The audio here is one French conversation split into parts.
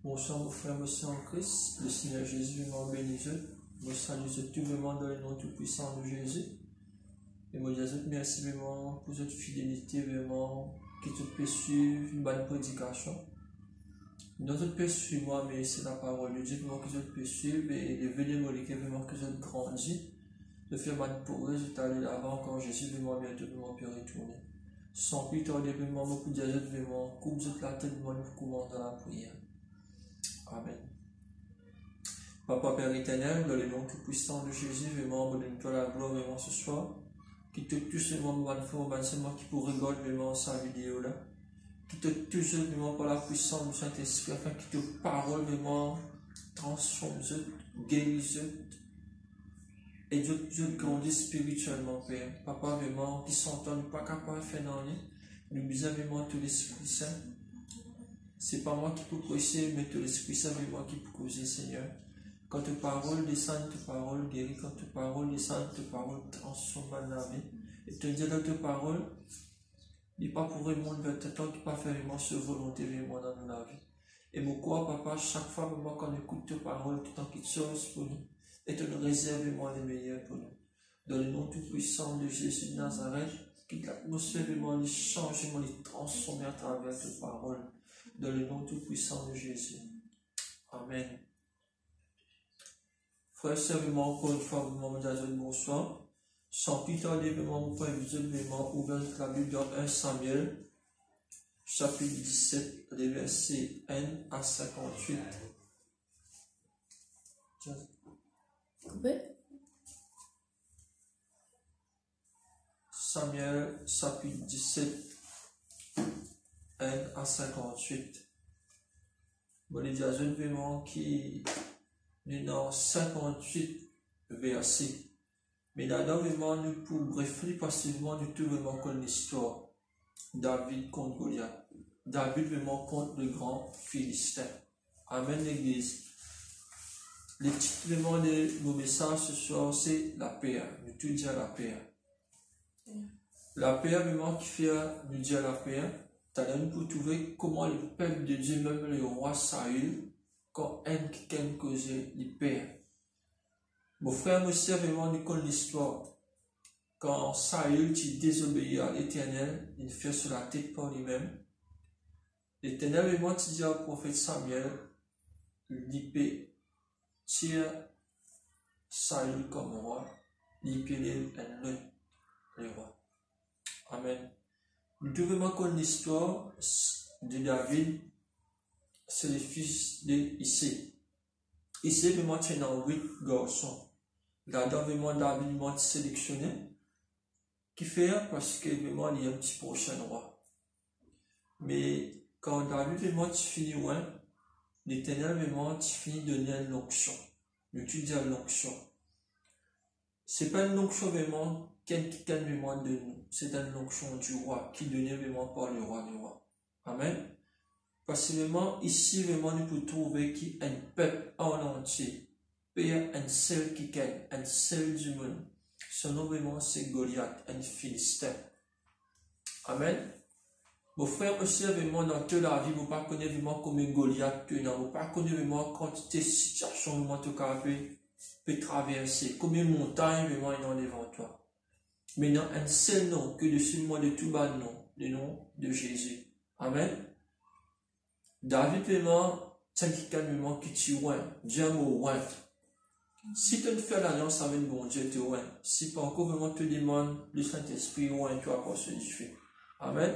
Bonsoir mon frère, mon soeur en Christ, le Seigneur Jésus m'a béni. Je salue tout vraiment dans le nom tout puissant de Jésus. Et moi je dis merci vraiment pour votre fidélité, vraiment, qui te peut suivre une bonne prédication. Nous te peut suivre moi, mais c'est la parole de Dieu vraiment que je peux suivre et lever les molécules vraiment que je grandis. De faire bonne pour résultat de l'avant quand Jésus vraiment bientôt vraiment peut retourner. Sans plus tarder vraiment, beaucoup de Dieu vraiment, coupe la tête de moi, nous commençons dans la prière. Amen. Papa Père éternel, dans le nom tout puissant de Jésus, vraiment, donne-toi la gloire vraiment ce soir. Qui te touche vraiment, c'est moi qui pour regarder vraiment sa vidéo là. Qui te touche vraiment par la puissance du Saint-Esprit, afin que tes paroles vraiment transforment, guérissent, et Dieu grandit spirituellement, Père. Papa, vraiment, qui s'entendent pas capable de faire dans lui. Nous disons vraiment tout l'Esprit Saint. C'est pas moi qui peux prêcher, mais tout l'Esprit Saint, c'est moi qui peux causer, Seigneur. Quand tes paroles descendent, tes paroles guérissent. Quand tes paroles descendent, tes paroles transforment la vie. Et te dire dans tes paroles, il n'est pas pour le monde vers tes temps qui pas faire vraiment ce volonté vraiment dans la vie. Et pourquoi, papa, chaque fois vraiment quand on écoute tes paroles, tout en quelque chose pour nous, et te réserve vraiment les meilleurs pour nous. Dans le nom tout puissant de Jésus de Nazareth, quitte l'atmosphère vraiment, les changements, les transformer à travers tes paroles. Dans le nom tout puissant de Jésus. Amen. Frère, seulement encore une fois, vous demandez à Dieu bonsoir. Sans plus tarder, vraiment, vous pouvez visuellement ouvrir la Bible dans 1 Samuel, chapitre 17, les versets 1 à 58. Coupé. Samuel, chapitre 17, 1 à 58. Bon, les dieux vraiment qui est dans 58 versets. Mais là-dedans, vraiment, nous pour réfléchir passivement, nous trouvons vraiment comme l'histoire. David contre Goliath. David vraiment contre le grand Philistin. Amen, l'église. Le titre vraiment de nos messages ce soir, c'est la paix. Nous tout dire la paix. La paix, vraiment, qui fait nous dire la paix. Nous pour trouver comment le peuple de Dieu, même le roi Saül, quand un qui causait les paix. Mon frère, mon sœur, vraiment, nous connaissons l'histoire. Quand Saül désobéit à l'Éternel, il fait sur la tête par lui-même. L'Éternel, vraiment, dit au prophète Samuel, l'épée tire Saül comme roi, l'épée le roi. Amen. Nous devons vraiment connaître l'histoire de David, c'est le fils de Issé. Issé, vraiment, tient dans 8 garçons. Là-dedans, vraiment, David m'a sélectionné. Qui fait parce que vraiment, il y a un petit prochain roi. Mais quand David, vraiment, tu finis loin, l'Éternel, vraiment, tu finis de donner l'onction. Le tu dis à l'onction. C'est pas une onction vraiment, quelqu'un vraiment de nous. C'est une onction du roi, qui donnait vraiment par le roi du roi. Amen. Parce que vraiment, ici, vraiment, nous pouvons trouver qu'il y a un peuple en entier. Père, un seul qui gagne, un seul du monde. Son nom vraiment c'est Goliath, un Philistin. Amen. Mon frère aussi, vraiment dans toute la vie, vous ne pas connaître vraiment comme Goliath que non, vous ne pas connaître vraiment quantité de situations vraiment peut traverser, comme une montagne vraiment est devant toi. Mais non, un seul nom que dessus moi de tout bas nom, le nom de Jésus. Amen. David vraiment, c'est quelqu'un vraiment qui tue loin, Dieu m'a loin. Si tu ne fais l'alliance avec bon Dieu, tu es loin. Si pas encore vraiment te demande le Saint-Esprit, loin, tu vas pas ce que tu fais. Amen.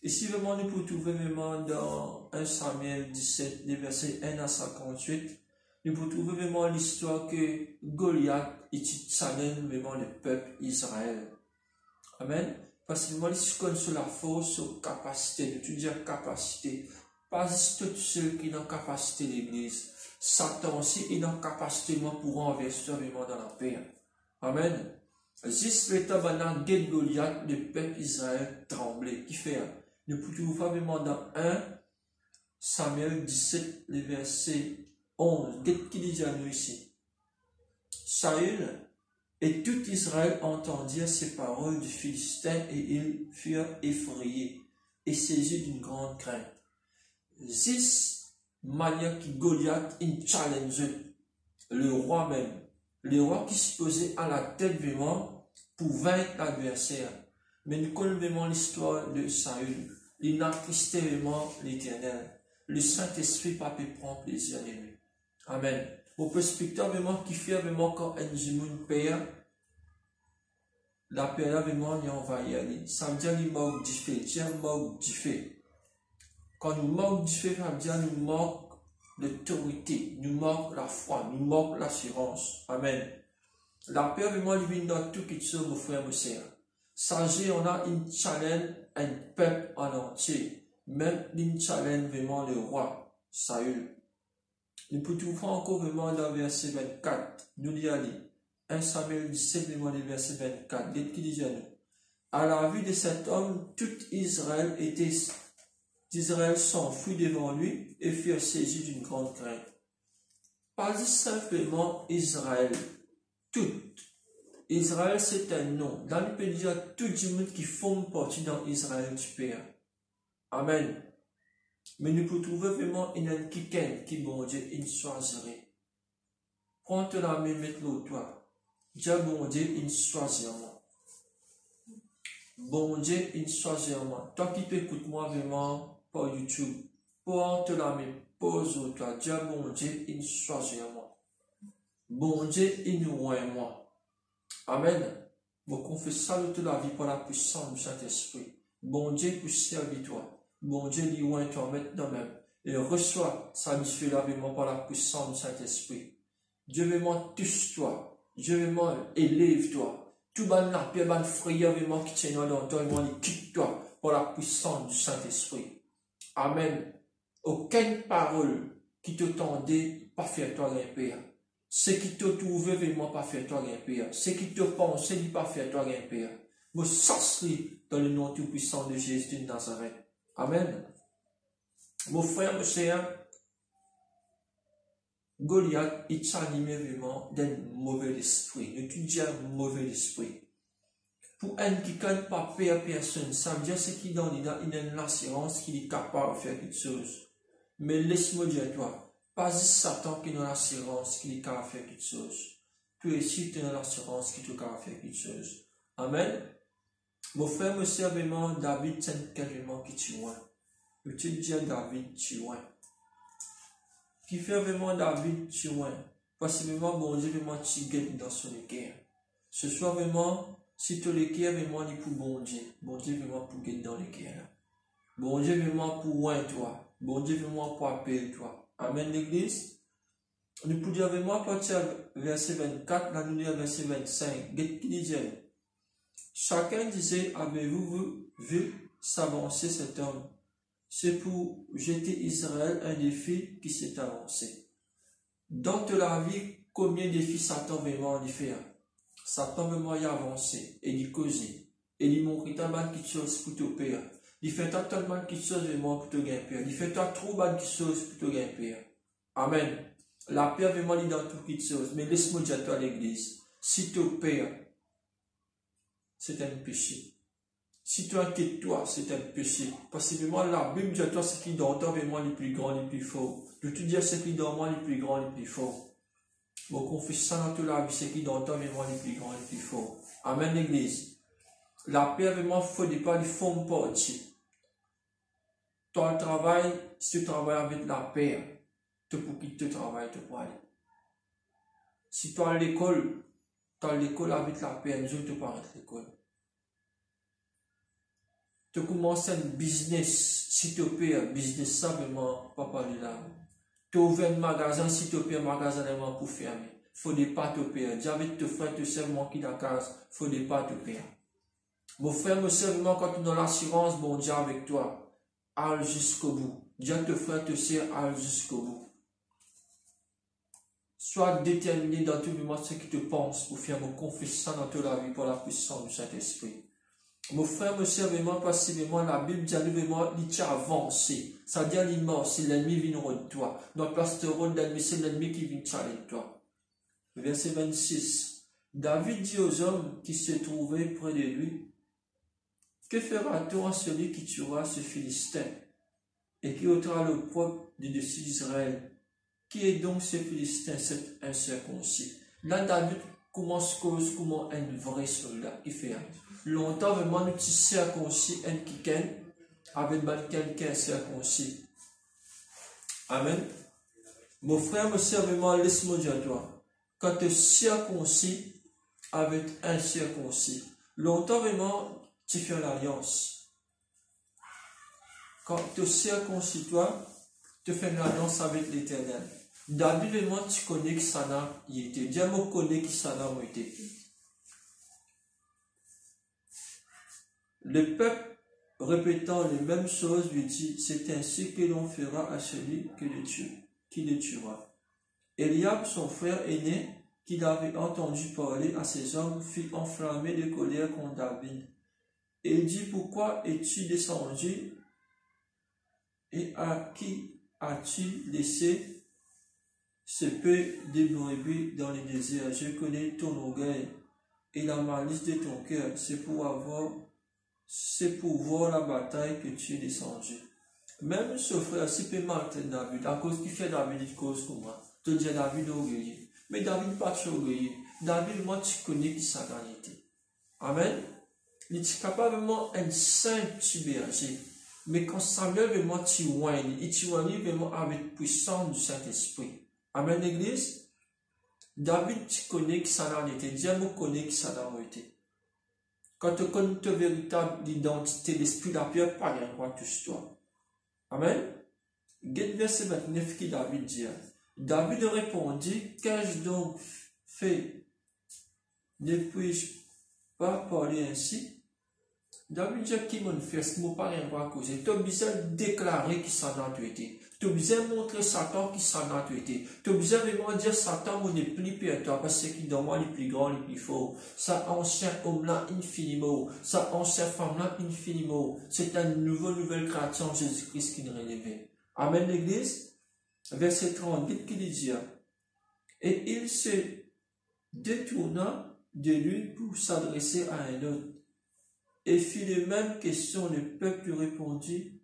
Et si vraiment nous pouvons trouver vraiment dans 1 Samuel 17, les versets 1 à 58, nous pouvons trouver vraiment l'histoire que Goliath challenge vraiment le peuple Israël. Amen. Parce que moi, je connais sur la force, sur la capacité, de tout dire capacité. Pas juste tout seul qui a la capacité de l'église. Satan aussi est dans la capacité pour investir vraiment dans la paix. Amen. Juste le tabernacle de Goliath, le peuple Israël tremblait. Qui fait? Nous pouvons voir vraiment dans 1 Samuel 17, le verset 11. Qu'est-ce qu'il dit à nous ici? Saül et tout Israël entendirent ces paroles du Philistin et ils furent effrayés et saisis d'une grande crainte. Juste manière qui Goliath il challenge le roi même. Le roi qui se posait à la tête vraiment pour vaincre l'adversaire. Mais nous connaissons vraiment l'histoire de Saül. Il n'a attristé vraiment l'Éternel. Le Saint-Esprit pas pu prendre plaisir en lui. Amen. Au perspective vraiment qui fait vraiment quand un jimoun père, la paix vraiment n'y envahit aller. Ça veut dire qu'il manque du fait. Dieu manque du fait. Quand nous manquons du fait, ça veut dire nous manque l'autorité, nous manque la foi, nous manque l'assurance. Amen. La paix vraiment lui dans tout qui soit mon frère, mon sœur. Sachez, on a une challenge, un peuple en entier. Même une challenge vraiment le roi, Saül. Nous pouvons trouver encore vraiment dans le verset 24. Nous y allons. 1 Samuel 17, vraiment le verset 24. Qu'est-ce qu'il dit à nous? À la vue de cet homme, tout Israël s'enfuit devant lui et furent saisis d'une grande crainte. Pas simplement Israël. Tout. Israël, c'est un nom. Dans le pays, il y a tout le monde qui forme partie dans Israël du Père. Amen. Mais nous pouvons trouver vraiment une qui bon Dieu, une choisirait. Prends la main, mets-le toi. Dieu, bon Dieu, une choisirait. Bon Dieu, une choisirait. Toi qui t'écoutes moi vraiment par YouTube, prends la main, pose-toi. Dieu, bon Dieu, une choisirait. Bon Dieu, une moi. Amen. Vous confessez toute la vie par la puissance du Saint-Esprit. Bon Dieu, pour servir toi. Bon Dieu, lui oint toi maintenant même. Et reçois sa mission lavement par la puissance du Saint-Esprit. Dieu vraiment touche toi. Dieu vraiment élève toi. Tout ban la paix, ban frayeur vraiment qui tient dans toi, vraiment il quitte toi par la puissance du Saint-Esprit. Amen. Aucune parole qui te tendait pas faire toi grimper. Ce qui te trouve vraiment pas faire toi grimper. Ce qui te pensait dit pas faire toi grimper. Vous s'inscrivez dans le nom tout puissant de Jésus de Nazareth. Amen. Mon frère, mon cher, Goliath, il s'animait vraiment d'un mauvais esprit. Ne tu dis un mauvais esprit. Pour un qui ne pas peur personne, ça veut dire ce qui donne, il a une assurance qu'il est capable de faire quelque chose. Mais laisse-moi dire toi, pas Satan qui a l'assurance qu'il est capable de faire quelque chose. Toi aussi, tu as l'assurance qu'il est capable de faire quelque chose. Amen. Mon frère, mon cher, vraiment, David, c'est quelqu'un qui tue. Je te dis à David, tue. Qui fait vraiment David, tue. Parce que vraiment, bon Dieu, vraiment, tu guettes dans son équerre. Ce soit vraiment, si tu l'équerre, vraiment, il pour bon Dieu. Bon Dieu, vraiment, pour guetter dans l'équerre. Bon Dieu, vraiment, pour oint toi. Bon Dieu, vraiment, pour appeler toi. Amen, l'église. Nous pouvons dire vraiment, à partir du verset 24, là, nous disons verset 25. Qu'est-ce qu'il disait? Chacun disait, avez-vous vu s'avancer cet homme? C'est pour jeter Israël un défi qui s'est avancé. Dans la vie, combien de défis Satan vraiment en fait? Satan vraiment y avancé, et il causé, et il montre tellement de choses pour te père. Il fait tellement de choses vraiment pour te gagner. Il fait trop de choses pour te gagner. Amen. La paix vraiment est dans toutes les choses. Mais laisse-moi dire toi à l'église, si te père, c'est un péché. Si tu inquiètes toi, c'est un péché. Parce que vraiment, la Bible dit à toi ce qui dans toi vraiment les plus grands, les plus forts. Je te dis ce qui dans moi les plus grands, les plus forts. Mon confessant dans toute la vie, ce qui dans toi vraiment les plus grands, les plus forts. Amen, l'église. La paix vraiment, il ne faut pas les formes partie. Ton travail, si tu travailles avec la paix, tu peux quitter le travail, tu peux aller. Si tu es à l'école, avec la paix, tu peux arrêter l'école. Tu commences un business, si tu payes un business, ça vraiment, pas parler là. Tu ouvres un magasin, si tu payes un magasin vraiment pour fermer. Il ne faut pas te payer. Dis avec tes frères, tu sais, moi qui dans la case, il ne faut pas te payer. Mon frère, me sert vraiment quand tu es dans l'assurance, bon Dieu avec toi. Allez jusqu'au bout. Dis à tes frères, te sert, allez jusqu'au bout. Sois déterminé dans tout moment ce qui te pense pour faire mon confession dans toute la vie pour la puissance du Saint-Esprit. Mon frère, me sert vraiment passivement, la Bible dit vraiment, il t'a avancé. Ça veut dire l'immense, c'est l'ennemi qui vient de toi. Notre place de rôle d'ennemi, c'est l'ennemi qui vient challenger toi. Verset 26. David dit aux hommes qui se trouvaient près de lui, que fera-t-on à celui qui tuera ce Philistin? et qui ôtera l'opprobre du dessus d'Israël. Qui est donc ce Philistin, cet incirconcis? Là, David commence cause comment un vrai soldat qui fait. Longtemps, vraiment, nous sommes circoncis, un kiken, avec quelqu'un circoncis. Amen. Mon frère, mon sœur, vraiment, laisse-moi dire à toi. Quand tu es circoncis avec un circoncis, longtemps, vraiment, tu fais l'alliance. Quand tu es circoncis, toi, tu fais une alliance avec l'Éternel. David, vraiment, tu connais qui ça n'a été. Dieu me connaît qui ça n'a été. Le peuple, répétant les mêmes choses, lui dit, c'est ainsi que l'on fera à celui qui le tuera. Eliab, son frère aîné, qui avait entendu parler à ses hommes, fut enflammé de colère contre David. Et il dit, pourquoi es-tu descendu et à qui as-tu laissé ce peu de brebis dans le désert? Je connais ton orgueil et la malice de ton cœur, c'est pour voir la bataille que tu es descendu. Même ce frère, si peut martyr David, à cause qu'il fait David, il cause comme moi. Tu dis David orgueilleux. Mais David pas trop orgueilleux. David, moi, tu connais qui sa qualité. Amen. Il est capable vraiment un saint petit berger. Mais quand Samuel vraiment tu whine, il tu whine vraiment avec puissance du Saint-Esprit. Amen, l'église. David, tu connais qui ça a été. Dieu me connaît qui ça a été. Quand tu connais ta véritable identité, l'esprit de la pierre, pas rien quoi touche toi. Amen. Guette verset 29 qui David dit. David répondit, qu'ai-je donc fait? Ne puis-je pas parler ainsi? David dit qui m'en fait, ce n'est pas rien à causer. Tu as besoin de déclarer qui ça a été. Tu as besoin de montrer Satan qui ça a été. Tu as besoin de dire Satan n'est plus pire toi parce qu'il dans moi le plus grand, le plus fort. Ça ancien homme-là infiniment. Ça ancien femme-là infiniment. C'est une nouvelle création en Jésus-Christ qui nous relève. Amen l'église. Verset 30, qui dit, et il se détourna de lui pour s'adresser à un autre. Et fit les mêmes questions, le peuple lui répondit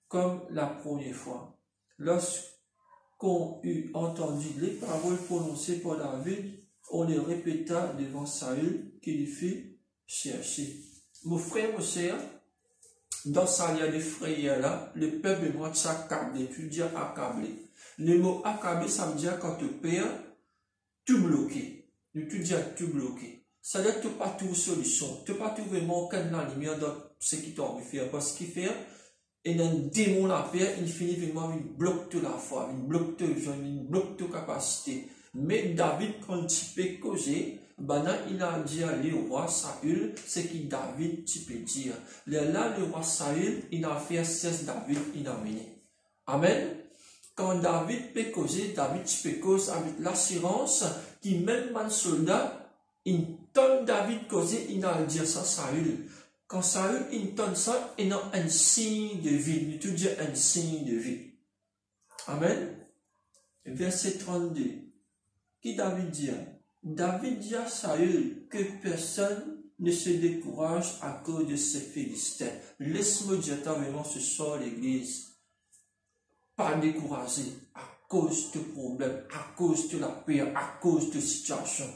comme la première fois. Lorsqu'on eut entendu les paroles prononcées par David, on les répéta devant Saül, qui lui fit chercher. Mon frère, mon sœur, dans sa lien de frayeur là, le peuple est moi s'accablé, tu dis accablé. Le mot accablé, ça veut dire quand tu perds, tout bloqué. Tu dis tout bloqué. Ça veut dire que tu n'as pas trouvé solution. Tu n'as pas trouvé vraiment aucune lumière dans ce qui t'a envie de faire. Parce qu'il fait, et un démon la paix, il finit vraiment, il bloque toute la foi, il bloque toute vision, il bloque toute capacité. Mais David, quand il peut causer, il a dit à le roi Saül, c'est que David, tu peux dire. Là, le roi Saül, il a fait cesse David, il a mené. Amen. Quand David peut causer, David peut causer avec l'assurance qui même un soldat, il donne David causer, il a dit ça Saül. Quand Saül, il donne ça, il a un signe de vie. Il te dit un signe de vie. Amen. Verset 32. Qui David dit? David dit à Saül que personne ne se décourage à cause de ces Philistins. Laisse-moi dire vraiment ce soir l'église. Pas découragé à cause de problèmes, à cause de la peur, à cause de situation.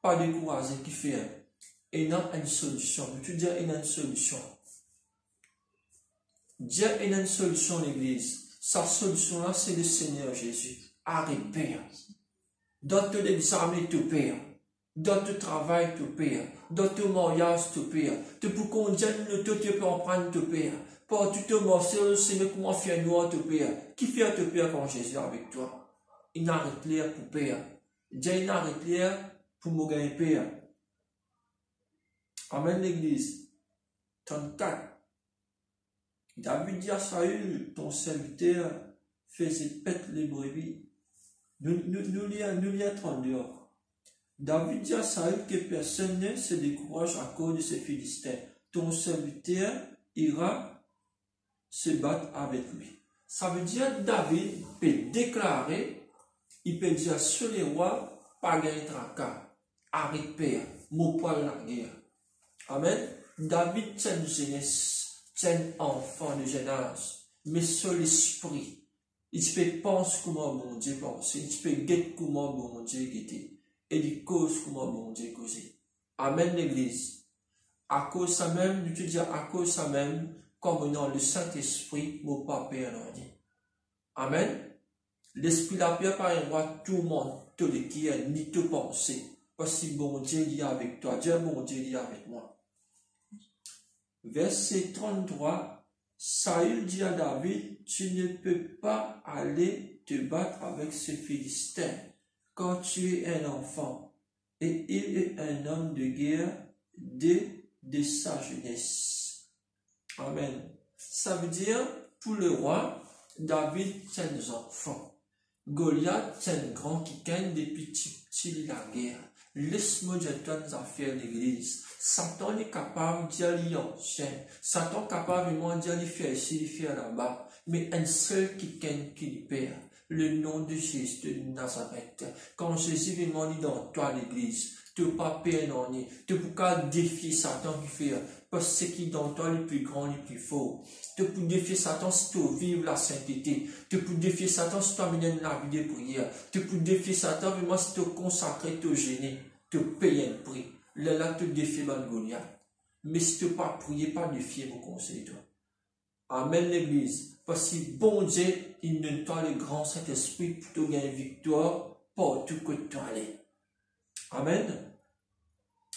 Pas découragé qui fait. Il y a une solution. Tu dis il y a une solution. Dieu il y a une solution l'église. Sa solution là c'est le Seigneur Jésus. Arrête père. Dans ton examen tu perds. Dans ton travail tu perds. Dans ton mariage tu perds. Tu peux conduire tu peux en prendre tu perds. Pour tu te morceaux, c'est comment faire noir te père. Qui fait te père quand Jésus est avec toi? Il n'arrête l'air pour père. Dieu il n'arrête l'air pour me gagner père. Amen l'église. 34. David dit à Saül, ton serviteur faisait pète les brebis. Nous lisons 32. David dit à Saül que personne ne se décourage à cause de ces Philistins. Ton serviteur ira se battre avec lui. Ça veut dire David peut déclarer, il peut dire sur les rois, pas gagner tracas, arrête père, mon poil la guerre. Amen. David tient une jeunesse, tient enfant de jeune âge. mais sur l'esprit. Il peut penser comment bon Dieu pense, il peut guetter comment bon Dieu guetter, et il cause comment bon Dieu cause. Amen l'église. À cause ça même, nous te dis à cause ça même, comme dans le Saint-Esprit, mon papa est en dit. Amen. L'esprit de la paix par un roi, tout le monde, tout le qui est, ni te penser. Parce que bon Dieu est avec toi, Dieu bon Dieu est avec moi. Verset 33, Saül dit à David, tu ne peux pas aller te battre avec ce Philistin, quand tu es un enfant, et il est un homme de guerre de sa jeunesse. Amen. Ça veut dire, pour le roi, David, c'est un enfant. Goliath, c'est un grand qui gagne depuis petit la guerre. Laisse-moi dire nos affaires l'église. Satan est capable d'y aller en chaîne. Satan est capable vraiment d'y aller faire ici, d'y faire là-bas. Mais un seul qui gagne, qui perd. Le nom de Jésus de Nazareth. Quand Jésus vraiment dit dans toi l'église, tu n'as pas peur non ni. Tu peux pas défier Satan qui fait. Parce que ce qui est dans toi le plus grand, le plus fort. Tu peux défier Satan si tu vivre la sainteté. Tu peux défier Satan si tu amènes la vie de prière. Tu peux défier Satan vraiment si tu consacres, te gêner, te payer un prix. Là, tu défies Goliath. Mais si tu pas prier, pas défier mon conseil, toi. Amen l'église. Parce que bon Dieu, il ne t'a le grand Saint-Esprit pour te gagner victoire partout que tu allais. Amen.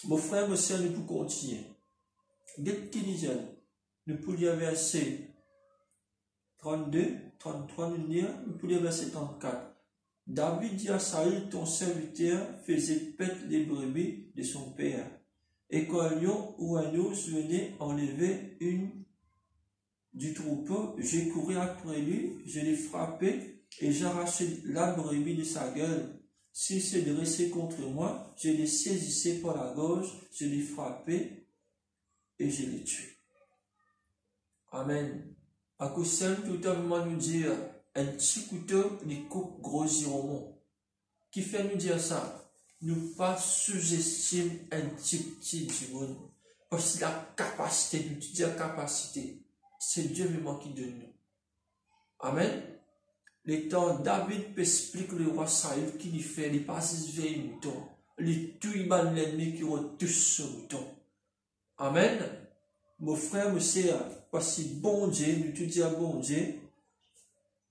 Mon frère, mon soeur, nous pouvons continuer. Dès qu'il dit, nous pouvons lire verset 32, 33, nous pouvons lire verset 34. David dit à Saül, ton serviteur faisait paître les brebis de son père. Et quand un lion ou un ours venait enlever une du troupeau, j'ai couru après lui, je l'ai frappé et j'ai arraché la brebis de sa gueule. S'il s'est dressé contre moi, je l'ai saisissé par la gorge, je l'ai frappé et je l'ai tué. Amen. À cause seul, tout le monde nous dire, un petit couteau, les coupe gros giromon. Qui fait nous dire ça? Nous pas sous-estimer un petit du monde. Parce que la capacité, nous dire capacité, c'est Dieu vraiment qui donne nous. Amen. Le temps David peut expliquer le roi Saül qui lui fait, il passe vers mouton. Il tue l'ennemi qui retouche ce mouton. Amen. Mon frère, mon soeur, parce que bon Dieu, nous te disons bon Dieu,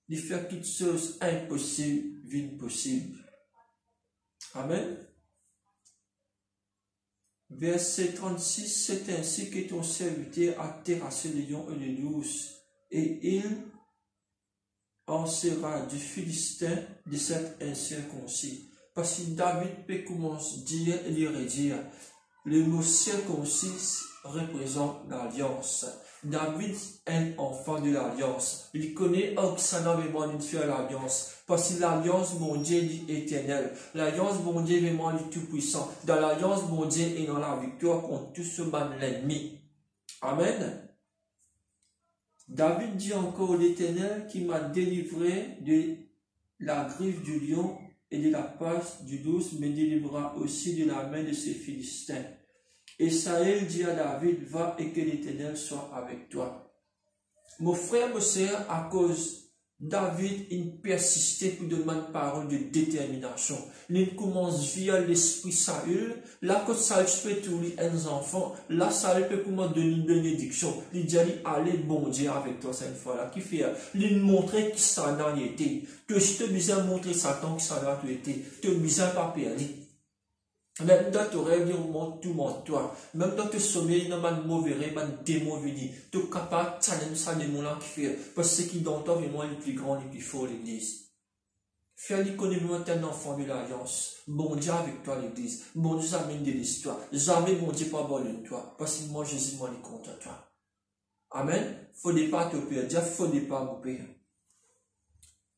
il fait toutes choses impossibles, viennent possibles. Amen. Verset 36, c'est ainsi que ton serviteur a terrassé les lions et les loups, et il en sera du Philistin de cet incirconcis. Parce que David peut commencer à dire et lui redire. Le mot circoncis représente l'alliance. David est un enfant de l'alliance. Il connaît Oksana vraiment de faire l'alliance. Parce que l'alliance, mon Dieu, est éternelle. L'alliance, mon Dieu, vraiment, est tout-puissant. Dans l'alliance, mon Dieu, est dans la victoire contre tout ce mal l'ennemi. Amen. David dit encore l'Éternel qui m'a délivré de la griffe du lion et de la passe du douce, me délivrera aussi de la main de ces Philistins. Et Saül dit à David, va et que l'Éternel soit avec toi. Mon frère, mon soeur, à cause David, il persistait pour demander une parole de détermination. Il commence via l'esprit Saül. Là, quand Saül peut trouver un enfant, là, Saül peut comment donner une bénédiction. Il dit, allez, bon Dieu, avec toi cette fois-là. Qui fait? Il montrait qui Satan était. Que je te besoin de montrer Satan qui Satan était. Tu as besoin de pas perdre. Même dans ton rêve, il monte tout monde toi. Même dans ton sommeil, il y a un mauvais rêve, un démon venu. Tu es capable de challenger ça démon-là qui fait. Parce que ce qui dans toi, vraiment, le plus grand, le plus fort, l'église. Faire l'économie de un enfant de l'alliance. Bon Dieu avec toi, l'église. Bon Dieu amène de l'histoire. Jamais bon Dieu pas bon de toi. Parce que moi, Jésus, moi, il compte à toi. Amen. Faut pas te perdre. Dieu, faut pas vous perdre.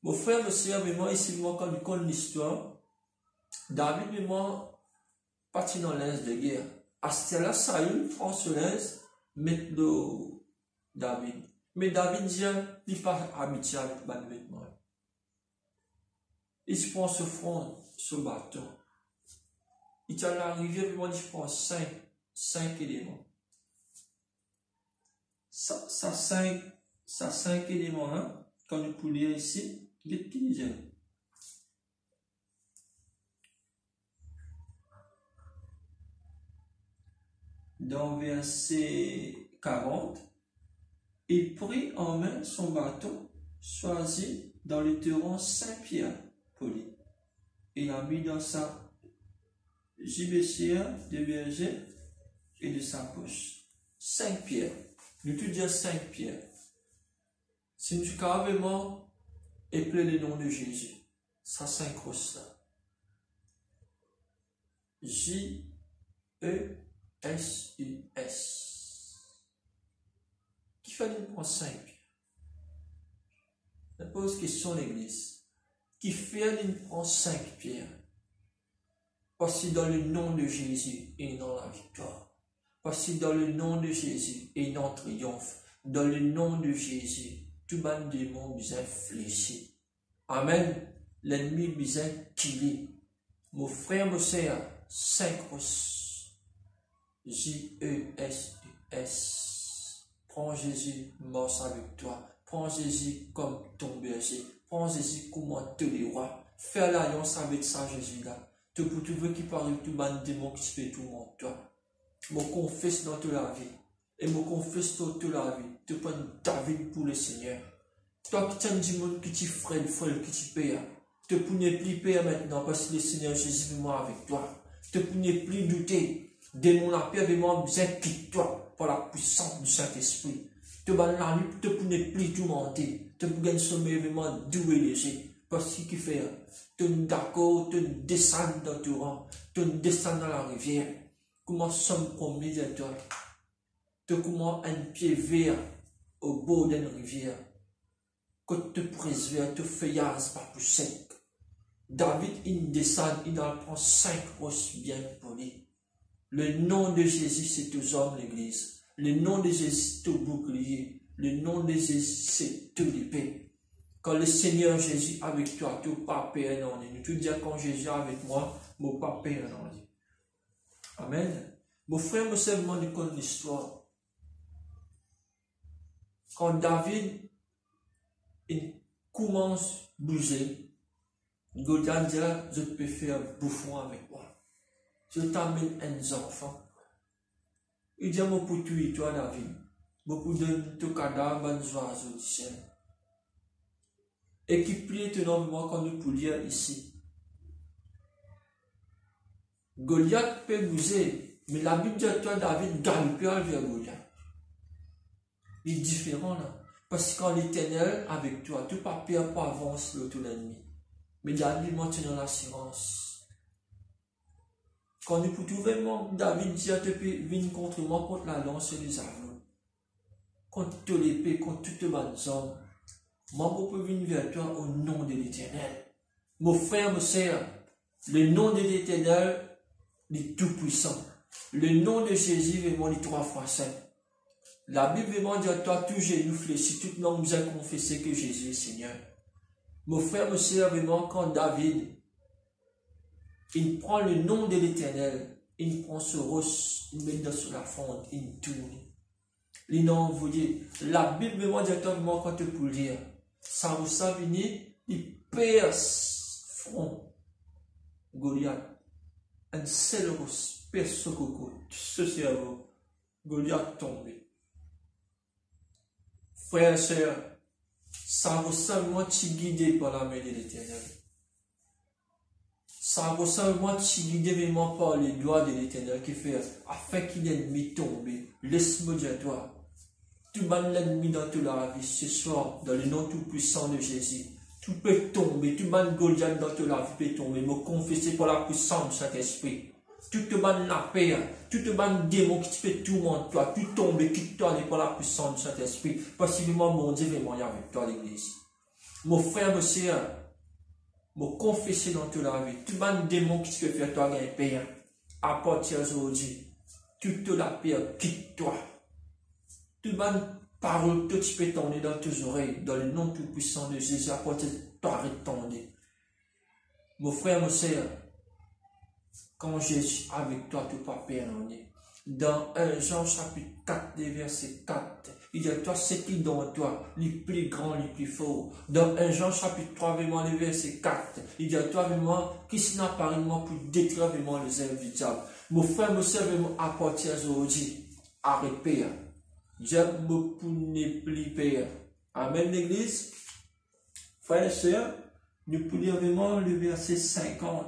Mon frère, me sert vraiment ici, moi, quand il compte l'histoire. David, moi, parti dans l'ince de guerre. À ce là Saül prend ce linge, met le David. Mais David dit, il n'est pas habitué avec le vêtement. Il se prend ce front, ce bâton. Il est à l'arrivée, il dit, je prends 5 éléments. Ça 5 Ça, 5 éléments, hein? Quand nous pouvons lire ici, qu'est-ce qu'il dit? Dans verset 40, il prit en main son bâton, choisi dans le torrent 5 pierres polies. Il a mis dans sa gibecière de berger et de sa poche 5 pierres. Nous tout dire 5 pierres. Si nous carrément épeler le nom de Jésus, ça 5 grosses là. J-E-S-U-S. Qui fait nous prendre 5 pierres? Je pose question à l'église. Qui fait nous prendre 5 pierres? Parce que dans le nom de Jésus, il y a la victoire. Parce que dans le nom de Jésus, il y a un triomphe. Dans le nom de Jésus, tout le monde démon besoin fléchir. Amen. L'ennemi besoin killer. Mon frère, mon sœur, 5 grosses. J-E-S-U-S. Prends Jésus, marche avec toi. Prends Jésus comme ton berger. Prends Jésus comme tous les rois. Fais l'alliance avec ça, Jésus-là. Pour tu veux qu'il parle tout le monde démon qui fait tout le monde, toi. Me confesse dans toute la vie. Et me confesse dans toute la vie. Tu prends David pour le Seigneur. Toi qui tiens du monde qui t'y frêle, qui t'y paye. Tu ne peux plus payer maintenant parce que le Seigneur Jésus est moi avec toi. Tu ne peux plus douter. Démon la paix, démon besoin quitte toi par la puissance du Saint-Esprit. Tu vas la nuit, tu ne peux plus tout monter. Tu peux gagner sommeil vraiment doux et léger. Parce qu'il fait, tu d'accord, tu descends dans ton rang, tu descends dans la rivière. Comment sommes promis de toi? Tu comment un pied vert au bord d'une rivière. Que tu préserves, tu feuillages pas plus sec. David, il descend, il en prend 5 grosses bien polies. Le nom de Jésus, c'est aux hommes l'église. Le nom de Jésus, c'est au bouclier. Le nom de Jésus, c'est tout l'épée. Quand le Seigneur Jésus avec toi, tu n'as pas peur dans lui. Tu dis quand Jésus est avec moi, je n'ai pas peur dans lui. Amen. Mon frère me sert vraiment de connaître l'histoire. Quand David il commence à bouger, Goliath dit, je peux faire bouffon avec moi. Je t'amène un enfant. Il dit, je peux tuer toi, David. Je peux donner ton cadavre à un oiseau du ciel. Et qui plie étonnamment quand nous pouvons lire ici. Goliath peut bouger, mais la Bible dit à toi, David, galopait vers Goliath. Il est différent là. Parce que quand l'Éternel avec toi, tu ne peux pas perdre pour avancer l'autre ennemi. Mais David maintenant l'assurance. Quand nous pouvons vraiment, David dit à te venir contre moi, contre la lance et les armes, contre toute l'épée, contre toutes les bonnes hommes. Moi, je peux venir vers toi au nom de l'Éternel. Mon frère, mon sœur, le nom de l'Éternel est tout puissant. Le nom de Jésus, vraiment, les 3 fois saint. La Bible vraiment dit à toi, tout genou fléchi, toute langue nous a confessé que Jésus est Seigneur. Mon frère, mon sœur, vraiment, quand David, il prend le nom de l'Éternel, il prend ce roche, il met dans sur la fonte, il tourne. Il n'a envoyé. La Bible vraiment dit à toi, vraiment, quand tu peux lire, ça vous venir, il perce front Goliath. Un seul roche perce ce coco, ce cerveau. Goliath tombé. Frères et sœurs, ça vous seulement guidé par la main de l'Éternel. Ça vous seulement guidé vraiment par les doigts de l'Éternel qui fait afin qu'il l'ennemi tombe. Laisse-moi dire toi. Tu bannes l'ennemi dans toute la vie ce soir, dans le nom tout puissant de Jésus. Tu peux tomber, tu bannes Goliath dans toute la vie peut tomber, me confesser par la puissance de Saint-Esprit. Tu te bannes la paix, tu te bannes démon qui te fait tout le monde, toi, tu tombes, quitte-toi par la puissance du Saint-Esprit. Parce que mon Dieu vraiment y avec toi l'église. Mon frère, mon sœur, me confesser dans toute la vie. Tu bannes démon qui te fait faire toi gagner paix. À partir d'aujourd'hui, tu te la paix, quitte-toi. Tu bannes parole que tu peux tourner dans tes oreilles, dans le nom tout puissant de Jésus, à partir de toi, arrête tourner. Mon frère, mon sœur, quand Jésus avec toi, tu ne peux pas perdre. Dans 1 Jean chapitre 4, verset 4, Il dit à toi, c'est qui dans toi, les plus grands, les plus forts. Dans 1 Jean chapitre 3, vraiment, le verset 4, il dit à toi, vraiment, qui s'en apparaît vraiment pour détruire vraiment les œuvres du diable. Mon frère, me sert vraiment à partir d'aujourd'hui. Arrête, Père. Dieu me punit plus, Père. Amen, l'église. Frères et sœurs, nous pouvons lire vraiment le verset 50.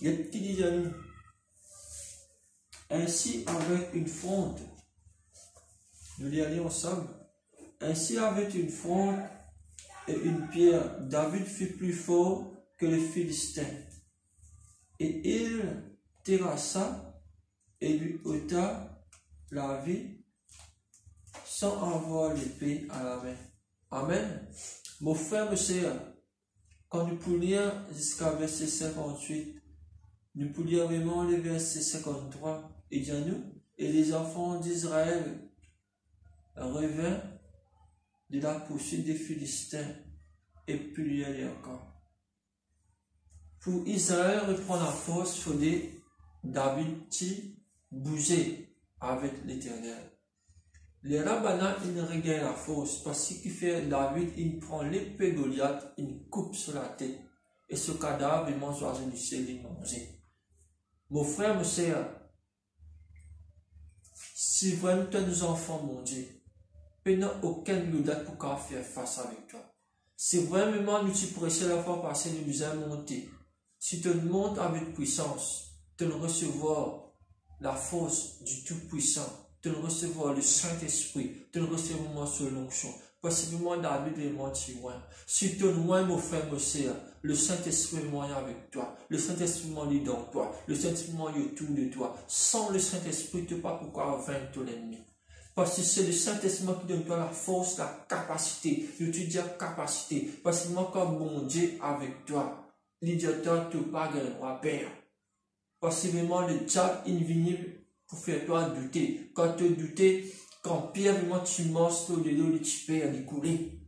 Il y a qui dit à nous, ainsi avec une fronde, nous lisons ensemble, ainsi avec une fronde et une pierre, David fut plus fort que les Philistins. Et il terrassa et lui ôta la vie sans avoir l'épée à la main. Amen. Mon frère, mes sœurs, quand nous pouvons lire jusqu'à verset 58, nous pouvons lire vraiment le verset 53, et dit à nous, et les enfants d'Israël revinrent de la poursuite des Philistins, et puis y aller encore. Pour Israël reprendre la force, il fallait David bouger avec l'Éternel. Les rabbins, ils regagnent la force parce qu'il fait David, il prend l'épée Goliath, il coupe sur la tête. Et ce cadavre, il mange l'oiseau du ciel, il mange. Mon frère, mon sœur, si vraiment tu as nos enfants, mon Dieu, il n'y a aucun Goliath pour faire face avec toi. Si vraiment nous tu prêchais la fois passée, nous nous avons monté. Si tu montes avec puissance, tu vas recevoir la force du Tout-Puissant. Tu vas recevoir le Saint-Esprit, tu vas recevoir sur l'onction. Possiblement David est menti loin. Si tu es loin, mon frère, mon sœur, le Saint-Esprit est moyen avec toi. Le Saint-Esprit est dans toi. Le Saint-Esprit est autour de toi. Sans le Saint-Esprit, tu ne sais pas pourquoi vaincre ton ennemi. Parce que c'est le Saint-Esprit qui donne toi la force, la capacité. Je te dis la capacité. Parce que moi, comme mon Dieu avec toi, l'idioteur ne peut pas gagner à père. Parce que vraiment, le diable, il vient pour faire toi douter. Quand tu doutais, quand Pierre, vraiment, tu manges sur le dos, tu perds les couler.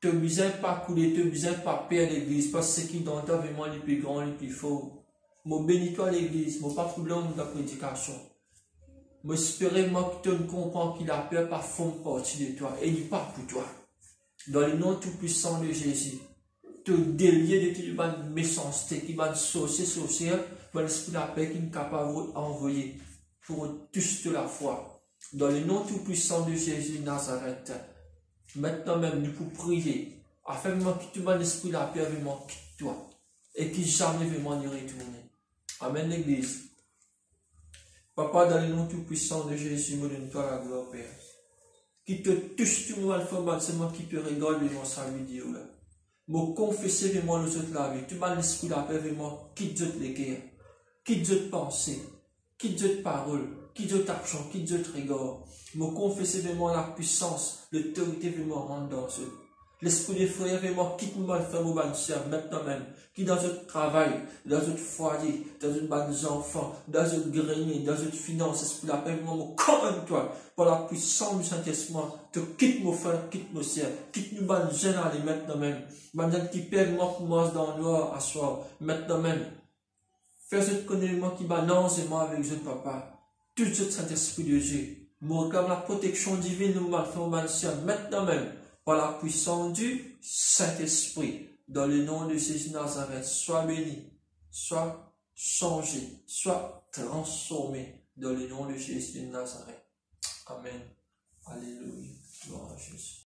Tu ne besoin pas couler, tu ne besoin pas perdre l'église. Parce que c'est qui dans toi, vraiment, les plus grands, les plus forts. Moi, bénis-toi l'église. Moi, pas de problème de la prédication. Moi, j'espère que tu comprends qu'il a peur par fond partie de toi. Et il pas pour toi. Dans le nom tout-puissant de Jésus, te délier de toute la méchanceté qui va sorcière, par l'esprit de la paix qui est capable d'envoyer pour tous de la foi. Dans le nom tout-puissant de Jésus de Nazareth, maintenant même, nous pouvons prier, afin que tout l'esprit de la paix vraiment quitte toi, et qu'il jamais vraiment n'y retourne. Amen, l'église. Papa, dans le nom tout-puissant de Jésus, me donne-toi la gloire, Père. Qui te touche tout le monde, c'est moi qui te regarde devant sa vidéo là. Me confesser vraiment les autres la vie. Tu m'as l'esprit de la paix vraiment, quitte d'autres les guerres, quitte d'autres pensées, quitte d'autres paroles, quitte d'autres actions, quitte d'autres regards. Me confesser vraiment la puissance, l'autorité vraiment rentre dans eux. L'esprit des frères vraiment quitte nous mal faire maintenant même, qui dans notre travail, dans notre foyer, dans notre bande d'enfants, dans notre grenier, dans notre finance, l'esprit de la paix vraiment comme toi, par la puissance du Saint-Esprit, te quitte mon frère, quitte nos sœurs, quitte nous bande jeunes à aller maintenant même, bande qui perd moi pour moi dans le noir à soir, maintenant même. Fais ce connaissement qui balance et moi avec je papa, tout ce Saint-Esprit de Dieu, moi comme la protection divine nous mal faire maintenant même. Par la puissance du Saint-Esprit, dans le nom de Jésus de Nazareth, sois béni, sois changé, sois transformé, dans le nom de Jésus de Nazareth. Amen. Alléluia. Gloire à Jésus.